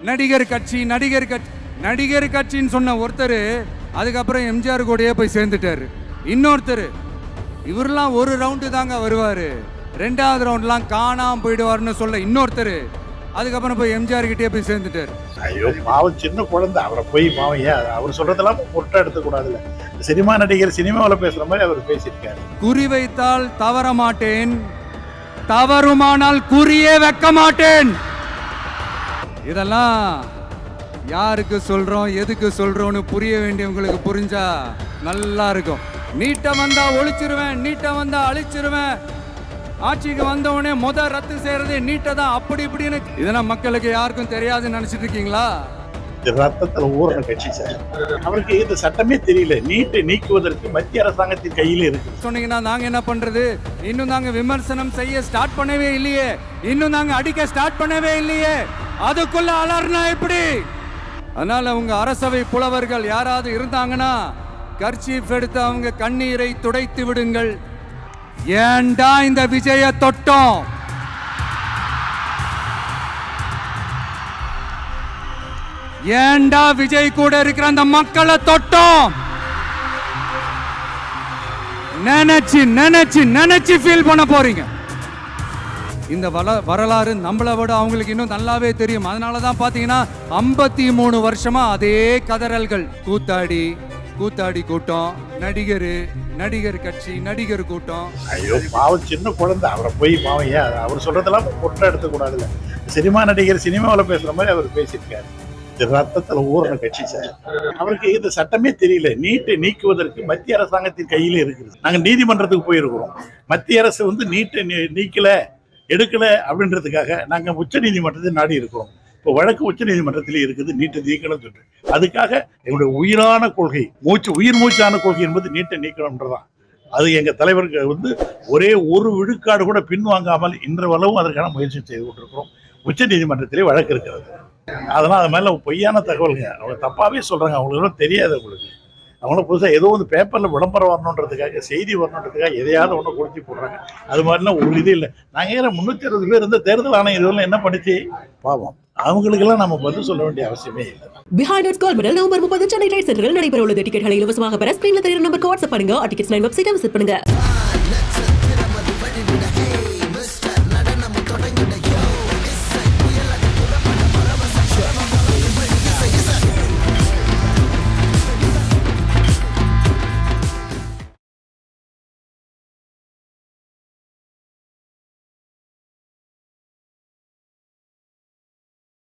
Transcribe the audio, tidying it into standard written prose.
நடிகர் கட்சின்னு சொன்ன ஒருத்தர் அதுக்கப்புறம் எம்ஜிஆர் கூடயே போய் சேர்ந்துட்டாரு. இன்னொருத்தர் இவரெல்லாம் ஒரு ரவுண்டு தாங்க வருவார், ரெண்டாவது ரவுண்ட்லாம் காணாமல் போயிடுவார்னு சொல்ல இன்னொருத்தர் அதுக்கப்புறம் போய் எம்ஜிஆர் கிட்டே போய் சேர்ந்துட்டாரு. ஐயோ பாவம், சின்ன குழந்தை, அவரை போய் பாவம் ஏன் அவர் சொல்றதெல்லாம் பொருட்டா எடுத்துக்கூடாதுல்ல. சினிமா நடிகர் சினிமாவில் பேசுற மாதிரி அவர் பேசியிருக்காரு. குறி வைத்தால் தவற மாட்டேன், தவறுமானால் குறியே வைக்க மாட்டேன். இதெல்லாம் யாருக்கு சொல்றோம், எதுக்கு சொல்றோம்னு புரிய வேண்டியவங்களுக்கு புரிஞ்சா நல்லா இருக்கும். நீட்டை வந்தா ஒழிச்சிருவேன், நீட்டை வந்தா அழிச்சிருவேன், ஆட்சிக்கு வந்தவனே ரத்து செய்யறதே நீட்டை தான், அப்படி இப்படின்னு இதெல்லாம் மக்களுக்கு யாருக்கும் தெரியாதுன்னு நினைச்சிட்டு இருக்கீங்களா? ரத்தத்துல ஊரண கட்சி சார், அவருக்கு இந்த சட்டமே தெரியல. நீட்டை நீக்குவதற்கு மத்திய அரசாங்கத்தின் கையில இருக்கு. சொன்னீங்கன்னா நாங்க என்ன பண்றது? இன்னும் நாங்க விமர்சனம் செய்ய ஸ்டார்ட் பண்ணவே இல்லையே, இன்னும் நாங்க அடிக்க ஸ்டார்ட் பண்ணவே இல்லையே, அதுக்குள்ள அலர்னா எப்படி? அதனால உங்க அரசவை புலவர்கள் யாராவது இருந்தாங்கன்னா கர்ச்சீஃப் எடுத்து அவங்க கண்ணீரை துடைத்து விடுங்கள். ஏண்டா இந்த விஜய தொட்டோம்? ஏண்டா விஜய் கூட இருக்கிற அந்த மக்களை தொட்டோம்? நினைச்சு நினைச்சு நினைச்சு ஃபீல் பண்ண போறீங்க. இந்த வரலாறு நம்மளை விட அவங்களுக்கு இன்னும் நல்லாவே தெரியும். அதனாலதான் பாத்தீங்கன்னா 53 வருஷமா அதே கதறல்கள். கூத்தாடி கூட்டம், நடிகர் கட்சி, நடிகர் கூட்டம். ஐயோ பாவம், சின்ன குழந்தை, அவரை போய் பாவம் ஏன் அவர் சொல்றதெல்லாம் பொருட்டா எடுத்துக்கூடாதுல்ல. சினிமா நடிகர் சினிமாவில் பேசுற மாதிரி அவர் பேசியிருக்காரு. ரத்தத்துல ஊரண கட்சி சார், அவருக்கு இந்த சட்டமே தெரியல. நீட்டை நீக்குவதற்கு மத்திய அரசாங்கத்தின் கையில இருக்குது. நாங்க நீதிமன்றத்துக்கு போயிருக்கிறோம். மத்திய அரசு நீட்டை நீக்கல, எடுக்கல அப்படின்றதுக்காக நாங்க உச்ச நீதிமன்றத்தை நாடி இருக்கிறோம். இப்போ வழக்கு உச்ச நீதிமன்றத்திலே இருக்குது, நீட்டை நீக்கணும் சொல்லிட்டு. அதுக்காக எங்களுடைய உயிரான கொள்கை, உயிர் மூச்சான கொள்கை என்பது நீட்டை நீக்கணும்ன்றதான். அது எங்க தலைவருக்கு ஒரே ஒரு விழுக்காடு கூட பின்வாங்காமல் இன்றளவும் அதற்கான முயற்சி செய்து கொண்டிருக்கிறோம். உச்ச நீதிமன்றத்திலே வழக்கு இருக்கிறது. அதெல்லாம் அது மேல பொய்யான தகவலுங்க, அவங்க தப்பாவே சொல்றாங்க. அவங்களுக்கு தெரியாது. அவங்களும் புதுசாக ஏதோ பேப்பரில் விளம்பரம் வரணுன்றதுக்காக, செய்தி வரணுன்றதுக்காக எதையாவது ஒன்று கொடுத்து போடுறாங்க. அது மாதிரிலாம் ஒரு இது இல்லை. நாங்கள் 360 பேர் இருந்த தேர்தல் ஆணையம் இதெல்லாம் என்ன பண்ணிச்சு பாவம். அவங்களுக்கெல்லாம் நம்ம பதில் சொல்ல வேண்டிய அவசியமே இல்லை. பிஹைண்ட் கோல் மெடல் நவம்பர் 30 சென்னை ரைட் சென்டரில் நடைபெற உள்ள டிக்கெட்களை இலவசமாக பெற ஸ்கிரீன்ல தெரியுற நம்பருக்கு வாட்ஸ்அப் பண்ணுங்க. டிக்கெட்ஸ் 9 வெப்சைட்டை விசிட் பண்ணுங்க.